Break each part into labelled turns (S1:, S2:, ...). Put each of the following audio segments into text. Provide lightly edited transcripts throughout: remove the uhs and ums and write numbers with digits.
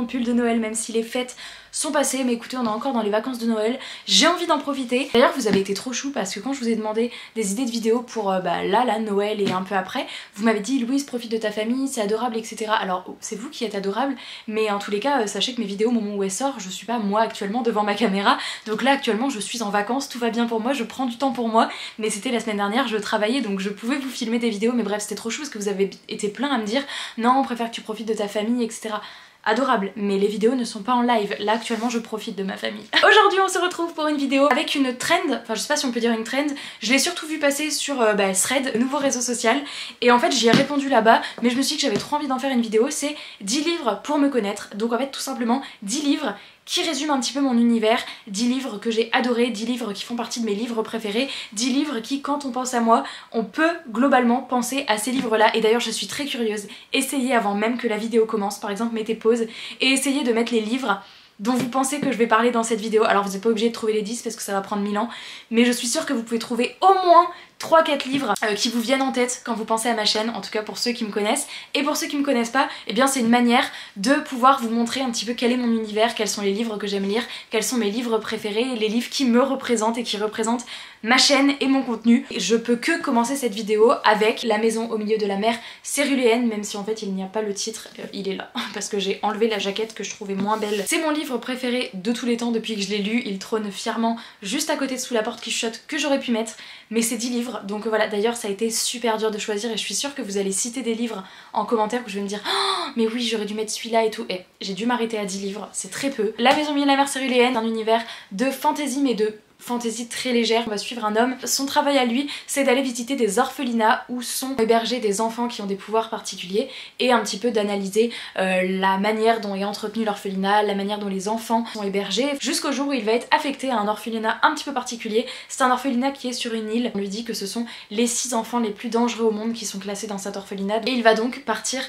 S1: mon pull de Noël même si les fêtes sont passées, mais écoutez on est encore dans les vacances de Noël, j'ai envie d'en profiter. D'ailleurs vous avez été trop chou parce que quand je vous ai demandé des idées de vidéos pour là Noël et un peu après, vous m'avez dit Louise profite de ta famille, c'est adorable etc. Alors c'est vous qui êtes adorable, mais en tous les cas sachez que mes vidéos au moment où elles sortent, je suis pas moi actuellement devant ma caméra, donc là actuellement je suis en vacances, tout va bien pour moi, je prends du temps pour moi, mais c'était la semaine dernière, je travaillais donc je pouvais vous filmer des vidéos, mais bref c'était trop chou parce que vous avez été plein à me dire non on préfère que tu profites de ta famille etc. Adorable, mais les vidéos ne sont pas en live, là actuellement je profite de ma famille. Aujourd'hui on se retrouve pour une vidéo avec une trend, enfin je sais pas si on peut dire une trend, je l'ai surtout vu passer sur Thread, nouveau réseau social, et en fait j'y ai répondu là-bas, mais je me suis dit que j'avais trop envie d'en faire une vidéo, c'est 10 livres pour me connaître, donc en fait tout simplement 10 livres qui résument un petit peu mon univers, 10 livres que j'ai adorés, 10 livres qui font partie de mes livres préférés, 10 livres qui quand on pense à moi, on peut globalement penser à ces livres là, et d'ailleurs je suis très curieuse, essayez avant même que la vidéo commence, par exemple mettez pause et essayez de mettre les livres dont vous pensez que je vais parler dans cette vidéo. Alors vous n'êtes pas obligé de trouver les 10 parce que ça va prendre 1000 ans, mais je suis sûre que vous pouvez trouver au moins 3-4 livres qui vous viennent en tête quand vous pensez à ma chaîne, en tout cas pour ceux qui me connaissent. Et pour ceux qui me connaissent pas, eh bien c'est une manière de pouvoir vous montrer un petit peu quel est mon univers, quels sont les livres que j'aime lire, quels sont mes livres préférés, les livres qui me représentent et qui représentent ma chaîne et mon contenu. Je peux que commencer cette vidéo avec La maison au milieu de la mer Céruléenne, même si en fait il n'y a pas le titre, il est là, parce que j'ai enlevé la jaquette que je trouvais moins belle. C'est mon livre préféré de tous les temps depuis que je l'ai lu, il trône fièrement juste à côté de Sous la porte qui chuchote que j'aurais pu mettre, mais c'est 10 livres, donc voilà, d'ailleurs ça a été super dur de choisir et je suis sûre que vous allez citer des livres en commentaire où je vais me dire oh, mais oui j'aurais dû mettre celui-là et tout, et j'ai dû m'arrêter à 10 livres, c'est très peu. La maison au milieu de la mer Céruléenne, un univers de fantasy mais de fantaisie très légère. On va suivre un homme, son travail à lui c'est d'aller visiter des orphelinats où sont hébergés des enfants qui ont des pouvoirs particuliers et un petit peu d'analyser la manière dont est entretenu l'orphelinat, la manière dont les enfants sont hébergés, jusqu'au jour où il va être affecté à un orphelinat un petit peu particulier. C'est un orphelinat qui est sur une île, on lui dit que ce sont les 6 enfants les plus dangereux au monde qui sont classés dans cet orphelinat et il va donc partir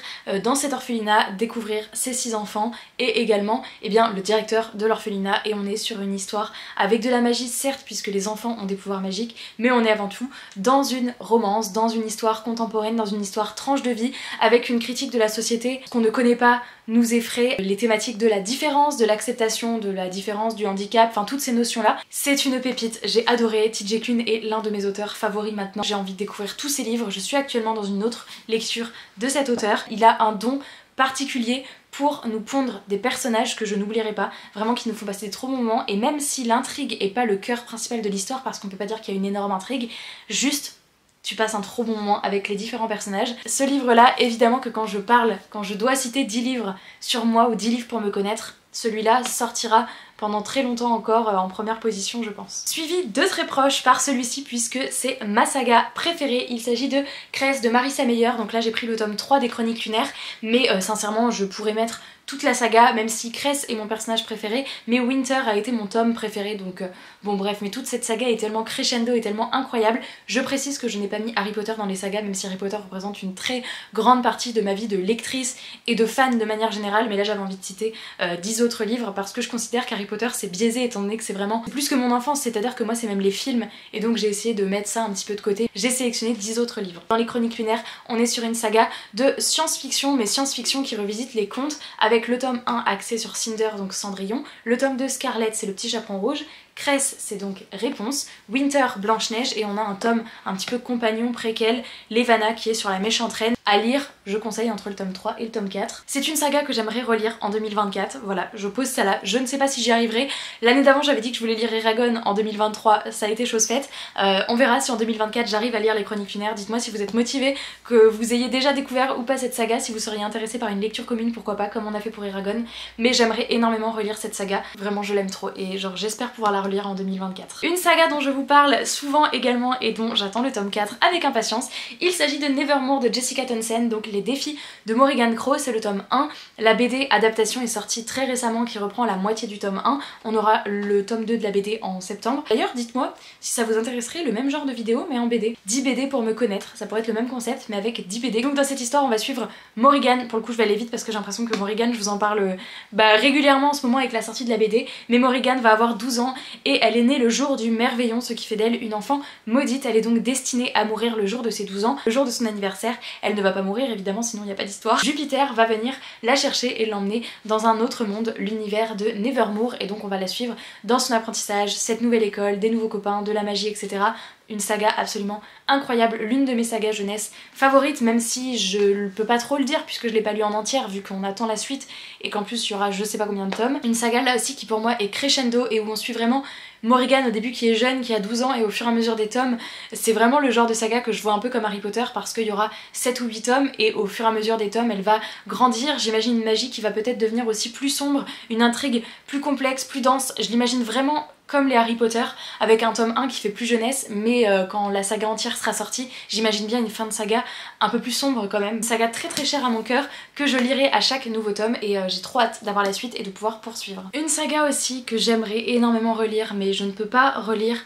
S1: dans cet orphelinat découvrir ces 6 enfants et également eh bien, le directeur de l'orphelinat, et on est sur une histoire avec de la magie certes puisque les enfants ont des pouvoirs magiques, mais on est avant tout dans une romance, dans une histoire contemporaine, dans une histoire tranche de vie, avec une critique de la société qu'on ne connaît pas nous effraie, les thématiques de la différence, de l'acceptation de la différence, du handicap, enfin toutes ces notions là. C'est une pépite, j'ai adoré, TJ Klune est l'un de mes auteurs favoris maintenant, j'ai envie de découvrir tous ses livres, je suis actuellement dans une autre lecture de cet auteur, il a un don particulier pour nous pondre des personnages que je n'oublierai pas, vraiment qui nous font passer des trop bons moments, et même si l'intrigue est pas le cœur principal de l'histoire, parce qu'on peut pas dire qu'il y a une énorme intrigue, juste tu passes un trop bon moment avec les différents personnages. Ce livre là, évidemment que quand je parle, quand je dois citer 10 livres sur moi ou 10 livres pour me connaître, celui-là sortira pendant très longtemps encore en première position je pense. Suivi de très proche par celui-ci puisque c'est ma saga préférée, il s'agit de Cress de Marissa Meyer, donc là j'ai pris le tome 3 des Chroniques lunaires, mais sincèrement je pourrais mettre toute la saga, même si Cress est mon personnage préféré, mais Winter a été mon tome préféré, donc bon bref, mais toute cette saga est tellement crescendo et tellement incroyable. Je précise que je n'ai pas mis Harry Potter dans les sagas, même si Harry Potter représente une très grande partie de ma vie de lectrice et de fan de manière générale, mais là j'avais envie de citer 10 autres livres parce que je considère qu'Harry Potter c'est biaisé étant donné que c'est vraiment plus que mon enfance, c'est-à-dire que moi c'est même les films, et donc j'ai essayé de mettre ça un petit peu de côté. J'ai sélectionné 10 autres livres. Dans les Chroniques lunaires, on est sur une saga de science-fiction, mais science-fiction qui revisite les contes, avec le tome 1 axé sur Cinder, donc Cendrillon, le tome 2 Scarlett, c'est le petit chaperon rouge, Cress c'est donc Réponse, Winter Blanche-Neige, et on a un tome un petit peu compagnon préquel, Levana, qui est sur la méchante reine. À lire, je conseille entre le tome 3 et le tome 4. C'est une saga que j'aimerais relire en 2024, voilà, je pose ça là, je ne sais pas si j'y arriverai. L'année d'avant j'avais dit que je voulais lire Eragon en 2023, ça a été chose faite. On verra si en 2024 j'arrive à lire les Chroniques lunaires. Dites-moi si vous êtes motivés, que vous ayez déjà découvert ou pas cette saga, si vous seriez intéressé par une lecture commune, pourquoi pas, comme on a fait pour Eragon. Mais j'aimerais énormément relire cette saga, vraiment je l'aime trop, et genre j'espère pouvoir la relire en 2024. Une saga dont je vous parle souvent également et dont j'attends le tome 4 avec impatience, il s'agit de Nevermore de Jessica Townsend, donc les défis de Morrigan Crow, c'est le tome 1. La BD adaptation est sortie très récemment qui reprend la moitié du tome 1. On aura le tome 2 de la BD en septembre. D'ailleurs dites-moi si ça vous intéresserait le même genre de vidéo mais en BD. 10 BD pour me connaître, ça pourrait être le même concept mais avec 10 BD. Donc dans cette histoire on va suivre Morrigan, pour le coup je vais aller vite parce que j'ai l'impression que Morrigan, je vous en parle régulièrement en ce moment avec la sortie de la BD, mais Morrigan va avoir 12 ans et elle est née le jour du merveillon, ce qui fait d'elle une enfant maudite. Elle est donc destinée à mourir le jour de ses 12 ans, le jour de son anniversaire. Elle ne va pas mourir évidemment, sinon il n'y a pas d'histoire. Jupiter va venir la chercher et l'emmener dans un autre monde, l'univers de Nevermore, et donc on va la suivre dans son apprentissage, cette nouvelle école, des nouveaux copains, de la magie, etc. Une saga absolument incroyable, l'une de mes sagas jeunesse favorites, même si je ne peux pas trop le dire puisque je l'ai pas lu en entière vu qu'on attend la suite et qu'en plus il y aura je sais pas combien de tomes. Une saga là aussi qui pour moi est crescendo et où on suit vraiment Morrigan au début qui est jeune, qui a 12 ans, et au fur et à mesure des tomes, c'est vraiment le genre de saga que je vois un peu comme Harry Potter parce qu'il y aura 7 ou 8 tomes et au fur et à mesure des tomes elle va grandir. J'imagine une magie qui va peut-être devenir aussi plus sombre, une intrigue plus complexe, plus dense. Je l'imagine vraiment comme les Harry Potter, avec un tome 1 qui fait plus jeunesse, mais quand la saga entière sera sortie, j'imagine bien une fin de saga un peu plus sombre quand même. Une saga très très chère à mon cœur, que je lirai à chaque nouveau tome, et j'ai trop hâte d'avoir la suite et de pouvoir poursuivre. Une saga aussi que j'aimerais énormément relire, mais je ne peux pas relire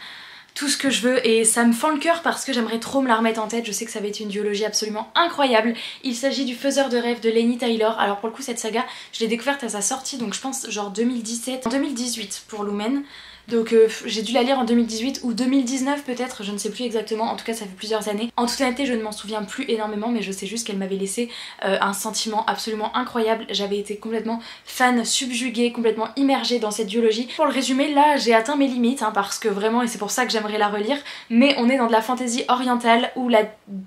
S1: tout ce que je veux et ça me fend le cœur parce que j'aimerais trop me la remettre en tête. Je sais que ça va être une duologie absolument incroyable. Il s'agit du Faiseur de rêves de Laini Taylor. Alors pour le coup cette saga je l'ai découverte à sa sortie, donc je pense genre 2017, en 2018 pour Lumen. Donc j'ai dû la lire en 2018 ou 2019 peut-être, je ne sais plus exactement, en tout cas ça fait plusieurs années. En toute honnêteté je ne m'en souviens plus énormément, mais je sais juste qu'elle m'avait laissé un sentiment absolument incroyable. J'avais été complètement fan, subjuguée, complètement immergée dans cette duologie. Pour le résumer, là j'ai atteint mes limites parce que vraiment, et c'est pour ça que j'aimerais la relire, mais on est dans de la fantaisie orientale où la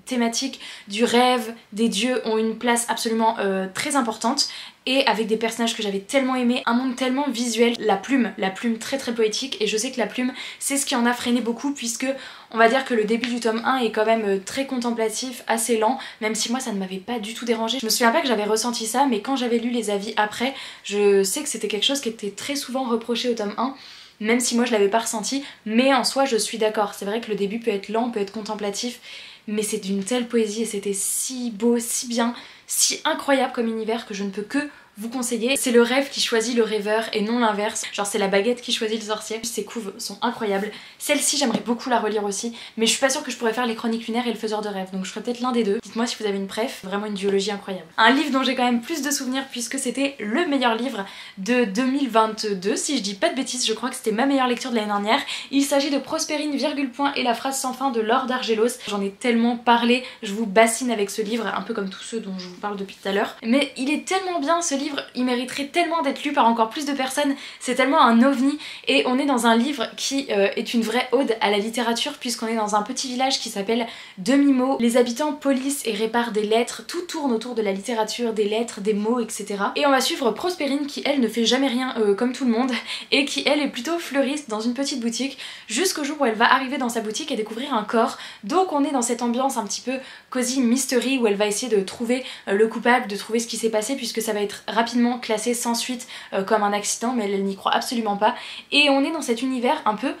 S1: thématique du rêve, des dieux ont une place absolument très importante. Et avec des personnages que j'avais tellement aimés, un monde tellement visuel, la plume très très poétique, et je sais que la plume c'est ce qui en a freiné beaucoup puisque on va dire que le début du tome 1 est quand même très contemplatif, assez lent, même si moi ça ne m'avait pas du tout dérangé. Je me souviens pas que j'avais ressenti ça, mais quand j'avais lu les avis après, je sais que c'était quelque chose qui était très souvent reproché au tome 1, même si moi je l'avais pas ressenti, mais en soi je suis d'accord. C'est vrai que le début peut être lent, peut être contemplatif, mais c'est d'une telle poésie et c'était si beau, si bien, si incroyable comme univers que je ne peux que vous conseiller. C'est le rêve qui choisit le rêveur et non l'inverse. Genre c'est la baguette qui choisit le sorcier. Ces couves sont incroyables. Celle-ci j'aimerais beaucoup la relire aussi, mais je suis pas sûre que je pourrais faire les chroniques lunaires et le faiseur de rêve, donc je ferais peut-être l'un des deux. Dites-moi si vous avez une préf, vraiment une duologie incroyable. Un livre dont j'ai quand même plus de souvenirs puisque c'était le meilleur livre de 2022, si je dis pas de bêtises, je crois que c'était ma meilleure lecture de l'année dernière. Il s'agit de Prospérine, virgule point et la phrase sans fin de Laure d'Argelos. J'en ai tellement parlé, je vous bassine avec ce livre, un peu comme tous ceux dont je vous parle depuis tout à l'heure. Mais il est tellement bien ce livre, il mériterait tellement d'être lu par encore plus de personnes, c'est tellement un ovni et on est dans un livre qui est une vraie ode à la littérature puisqu'on est dans un petit village qui s'appelle Demi-Mot. Les habitants polissent et réparent des lettres, tout tourne autour de la littérature, des lettres, des mots, etc. Et on va suivre Prospérine qui elle ne fait jamais rien comme tout le monde et qui elle est plutôt fleuriste dans une petite boutique jusqu'au jour où elle va arriver dans sa boutique et découvrir un corps. Donc on est dans cette ambiance un petit peu cosy mystery où elle va essayer de trouver le coupable, de trouver ce qui s'est passé puisque ça va être rapidement classé sans suite comme un accident, mais elle n'y croit absolument pas. Et on est dans cet univers un peu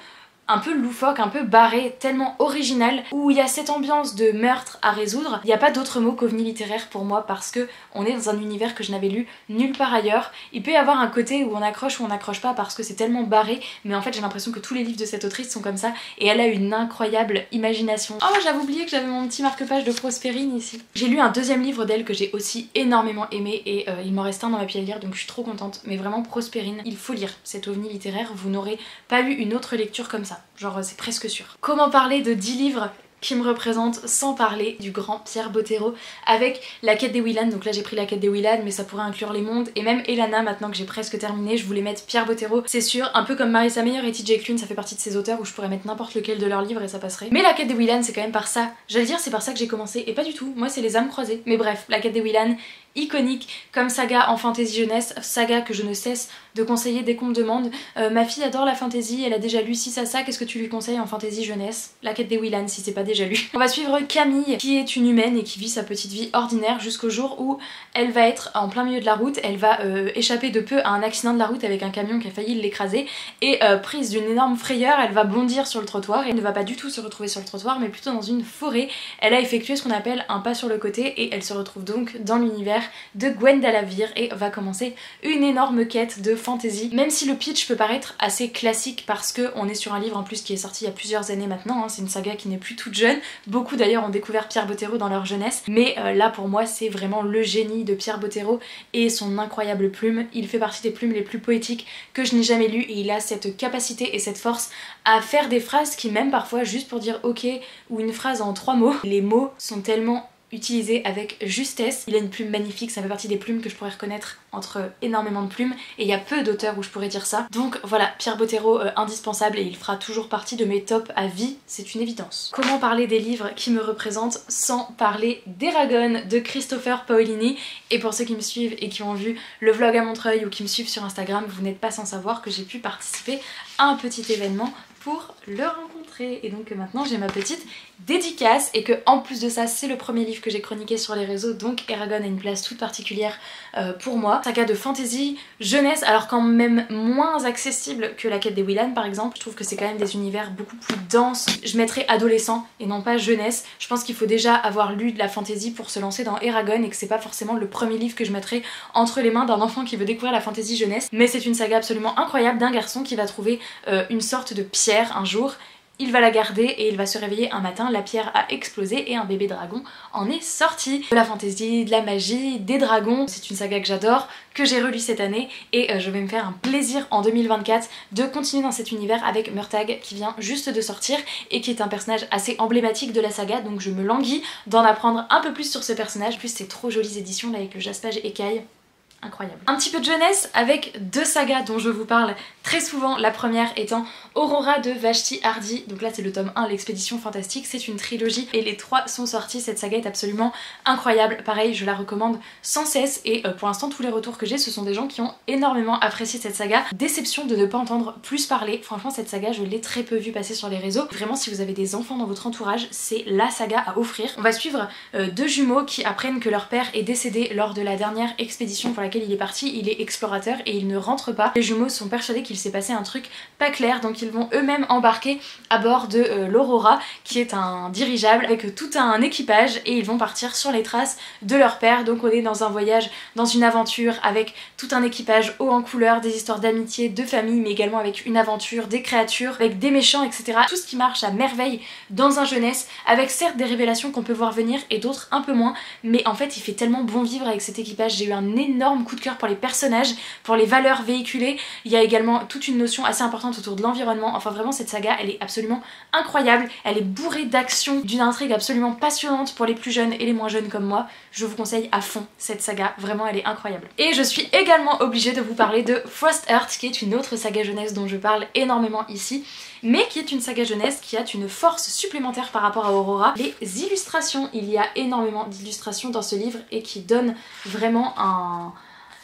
S1: loufoque, un peu barré, tellement original, où il y a cette ambiance de meurtre à résoudre. Il n'y a pas d'autre mot qu'ovni littéraire pour moi parce que on est dans un univers que je n'avais lu nulle part ailleurs. Il peut y avoir un côté où on accroche ou on n'accroche pas parce que c'est tellement barré, mais en fait j'ai l'impression que tous les livres de cette autrice sont comme ça et elle a une incroyable imagination. Oh, j'avais oublié que j'avais mon petit marque-page de Prospérine ici. J'ai lu un deuxième livre d'elle que j'ai aussi énormément aimé et il m'en reste un dans ma pile à lire, donc je suis trop contente. Mais vraiment Prospérine, il faut lire cet ovni littéraire, vous n'aurez pas eu une autre lecture comme ça. Genre c'est presque sûr. Comment parler de 10 livres qui me représentent sans parler du grand Pierre Bottero avec La Quête des Willan. Donc là j'ai pris La Quête des Willan mais ça pourrait inclure Les Mondes et même Elana maintenant que j'ai presque terminé. Je voulais mettre Pierre Bottero, c'est sûr, un peu comme Marissa Meyer et TJ Klune, ça fait partie de ces auteurs où je pourrais mettre n'importe lequel de leurs livres et ça passerait. Mais La Quête des Willan c'est quand même par ça, j'allais dire c'est par ça que j'ai commencé et pas du tout, moi c'est Les âmes croisées. Mais bref, La Quête des Willan, iconique comme saga en fantasy jeunesse, saga que je ne cesse de conseiller dès qu'on me demande. Ma fille adore la fantasy, elle a déjà lu ci ça, qu'est-ce que tu lui conseilles en fantasy jeunesse? La Quête des Willan si c'est pas déjà lu. On va suivre Camille qui est une humaine et qui vit sa petite vie ordinaire jusqu'au jour où elle va être en plein milieu de la route, elle va échapper de peu à un accident de la route avec un camion qui a failli l'écraser et prise d'une énorme frayeur, elle va bondir sur le trottoir et elle ne va pas du tout se retrouver sur le trottoir mais plutôt dans une forêt. Elle a effectué ce qu'on appelle un pas sur le côté et elle se retrouve donc dans l'univers l'univers de Gwendalavir et va commencer une énorme quête de fantasy. Même si le pitch peut paraître assez classique parce qu'on est sur un livre en plus qui est sorti il y a plusieurs années maintenant, hein, c'est une saga qui n'est plus toute jeune. Beaucoup d'ailleurs ont découvert Pierre Bottero dans leur jeunesse, mais là pour moi c'est vraiment le génie de Pierre Bottero et son incroyable plume. Il fait partie des plumes les plus poétiques que je n'ai jamais lues et il a cette capacité et cette force à faire des phrases qui même parfois juste pour dire ok ou une phrase en 3 mots, les mots sont tellement utilisé avec justesse. Il a une plume magnifique, ça fait partie des plumes que je pourrais reconnaître entre énormément de plumes et il y a peu d'auteurs où je pourrais dire ça. Donc voilà, Pierre Bottero indispensable et il fera toujours partie de mes tops à vie, c'est une évidence. Comment parler des livres qui me représentent sans parler d'Eragon de Christopher Paolini? Et pour ceux qui me suivent et qui ont vu le vlog à Montreuil ou qui me suivent sur Instagram, vous n'êtes pas sans savoir que j'ai pu participer à un petit événement pour le rencontrer. Et donc maintenant j'ai ma petite dédicace et que en plus de ça c'est le premier livre que j'ai chroniqué sur les réseaux, donc Eragon a une place toute particulière pour moi. Saga de fantasy, jeunesse, alors quand même moins accessible que La Quête des Willan par exemple. Je trouve que c'est quand même des univers beaucoup plus denses. Je mettrais adolescent et non pas jeunesse. Je pense qu'il faut déjà avoir lu de la fantasy pour se lancer dans Eragon et que c'est pas forcément le premier livre que je mettrais entre les mains d'un enfant qui veut découvrir la fantasy jeunesse. Mais c'est une saga absolument incroyable d'un garçon qui va trouver une sorte de pierre un jour, il va la garder et il va se réveiller un matin, la pierre a explosé et un bébé dragon en est sorti. De la fantaisie, de la magie, des dragons, c'est une saga que j'adore, que j'ai relue cette année et je vais me faire un plaisir en 2024 de continuer dans cet univers avec Murtagh qui vient juste de sortir et qui est un personnage assez emblématique de la saga, donc je me languis d'en apprendre un peu plus sur ce personnage. En plus c'est trop jolies éditions là avec le jaspage écaille. Incroyable. Un petit peu de jeunesse avec deux sagas dont je vous parle très souvent, la première étant Aurora de Vashti Hardy, donc là c'est le tome 1, l'expédition fantastique, c'est une trilogie et les 3 sont sortis, cette saga est absolument incroyable, pareil je la recommande sans cesse et pour l'instant tous les retours que j'ai ce sont des gens qui ont énormément apprécié cette saga. Déception de ne pas entendre plus parler, franchement cette saga je l'ai très peu vue passer sur les réseaux, vraiment si vous avez des enfants dans votre entourage c'est la saga à offrir. On va suivre deux jumeaux qui apprennent que leur père est décédé lors de la dernière expédition pour laquelle il est parti, il est explorateur et il ne rentre pas. Les jumeaux sont persuadés qu'il s'est passé un truc pas clair donc ils vont eux-mêmes embarquer à bord de l'Aurora qui est un dirigeable avec tout un équipage et ils vont partir sur les traces de leur père. Donc on est dans un voyage, dans une aventure avec tout un équipage haut en couleur, des histoires d'amitié, de famille mais également avec une aventure, des créatures, avec des méchants etc. Tout ce qui marche à merveille dans un jeunesse avec certes des révélations qu'on peut voir venir et d'autres un peu moins mais en fait il fait tellement bon vivre avec cet équipage. J'ai eu un énorme coup de cœur pour les personnages, pour les valeurs véhiculées. Il y a également toute une notion assez importante autour de l'environnement. Enfin vraiment cette saga elle est absolument incroyable, elle est bourrée d'action, d'une intrigue absolument passionnante pour les plus jeunes et les moins jeunes comme moi. Je vous conseille à fond cette saga, vraiment elle est incroyable. Et je suis également obligée de vous parler de Frostheart qui est une autre saga jeunesse dont je parle énormément ici, mais qui est une saga jeunesse qui a une force supplémentaire par rapport à Aurora. Les illustrations, il y a énormément d'illustrations dans ce livre et qui donnent vraiment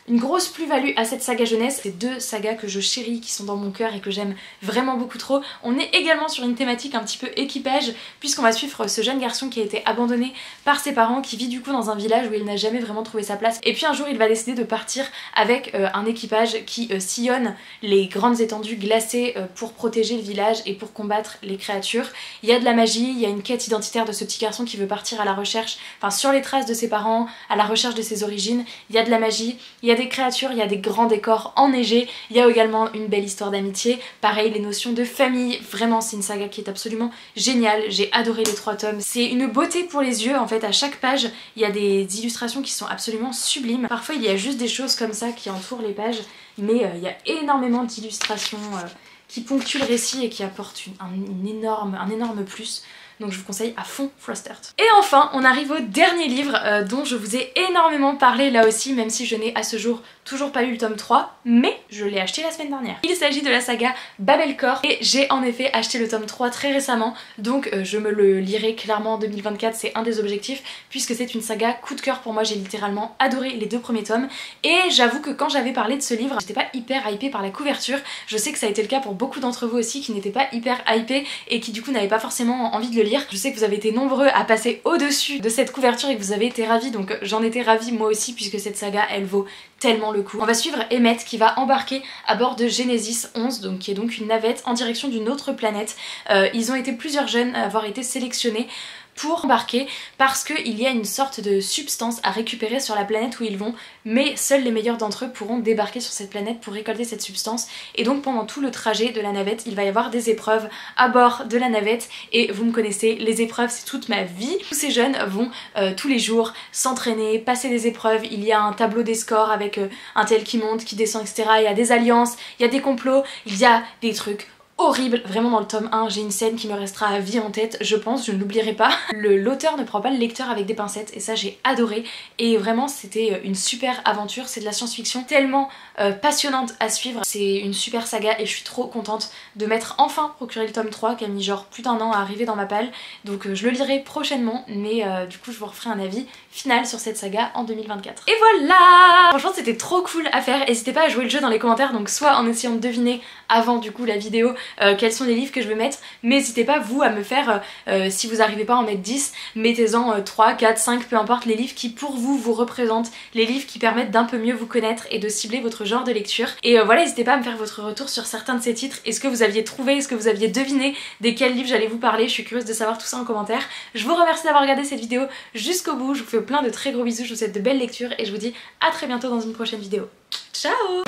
S1: une grosse plus-value à cette saga jeunesse. C'est deux sagas que je chéris, qui sont dans mon cœur et que j'aime vraiment beaucoup trop. On est également sur une thématique un petit peu équipage puisqu'on va suivre ce jeune garçon qui a été abandonné par ses parents, qui vit du coup dans un village où il n'a jamais vraiment trouvé sa place et puis un jour il va décider de partir avec un équipage qui sillonne les grandes étendues glacées pour protéger le village et pour combattre les créatures. Il y a de la magie, il y a une quête identitaire de ce petit garçon qui veut partir à la recherche, enfin sur les traces de ses parents, à la recherche de ses origines. Il y a de la magie, il y a des créatures, il y a des grands décors enneigés, il y a également une belle histoire d'amitié, pareil les notions de famille, vraiment c'est une saga qui est absolument géniale, j'ai adoré les 3 tomes, c'est une beauté pour les yeux en fait, à chaque page il y a des illustrations qui sont absolument sublimes, parfois il y a juste des choses comme ça qui entourent les pages, mais il y a énormément d'illustrations qui ponctuent le récit et qui apportent un énorme plus. Donc je vous conseille à fond Frostheart. Et enfin, on arrive au dernier livre dont je vous ai énormément parlé là aussi, même si je n'ai à ce jour toujours pas lu le tome 3, mais je l'ai acheté la semaine dernière. Il s'agit de la saga Babelcore et j'ai en effet acheté le tome 3 très récemment, donc je me le lirai clairement en 2024, c'est un des objectifs, puisque c'est une saga coup de cœur pour moi, j'ai littéralement adoré les 2 premiers tomes, et j'avoue que quand j'avais parlé de ce livre, j'étais pas hyper hypée par la couverture, je sais que ça a été le cas pour beaucoup d'entre vous aussi qui n'étaient pas hyper hypés et qui du coup n'avaient pas forcément envie de le lire. Je sais que vous avez été nombreux à passer au-dessus de cette couverture et que vous avez été ravis, donc j'en étais ravie moi aussi puisque cette saga elle vaut tellement le coup. On va suivre Emmett qui va embarquer à bord de Genesis 11, donc qui est donc une navette en direction d'une autre planète. Ils ont été plusieurs jeunes à avoir été sélectionnés pour embarquer parce qu'il y a une sorte de substance à récupérer sur la planète où ils vont, mais seuls les meilleurs d'entre eux pourront débarquer sur cette planète pour récolter cette substance. Et donc pendant tout le trajet de la navette, il va y avoir des épreuves à bord de la navette, et vous me connaissez, les épreuves c'est toute ma vie. Tous ces jeunes vont tous les jours s'entraîner, passer des épreuves, il y a un tableau des scores avec un tel qui monte, qui descend, etc. Il y a des alliances, il y a des complots, il y a des trucs horrible. Vraiment dans le tome 1 j'ai une scène qui me restera à vie en tête, je pense, je ne l'oublierai pas. L'auteur ne prend pas le lecteur avec des pincettes et ça j'ai adoré, et vraiment c'était une super aventure. C'est de la science-fiction tellement passionnante à suivre, c'est une super saga et je suis trop contente de m'être enfin procuré le tome 3 qui a mis genre plus d'1 an à arriver dans ma palle, donc je le lirai prochainement, mais du coup je vous referai un avis final sur cette saga en 2024. Et voilà! Franchement c'était trop cool à faire, n'hésitez pas à jouer le jeu dans les commentaires, donc soit en essayant de deviner avant du coup la vidéo quels sont les livres que je vais mettre, mais n'hésitez pas vous à me faire, si vous n'arrivez pas à en mettre 10, mettez-en 3, 4, 5, peu importe, les livres qui pour vous vous représentent, les livres qui permettent d'un peu mieux vous connaître et de cibler votre genre de lecture. Et voilà, n'hésitez pas à me faire votre retour sur certains de ces titres, est-ce que vous aviez trouvé, est-ce que vous aviez deviné des quels livres j'allais vous parler, je suis curieuse de savoir tout ça en commentaire. Je vous remercie d'avoir regardé cette vidéo jusqu'au bout, je vous fais plein de très gros bisous, je vous souhaite de belles lectures et je vous dis à très bientôt dans une prochaine vidéo. Ciao!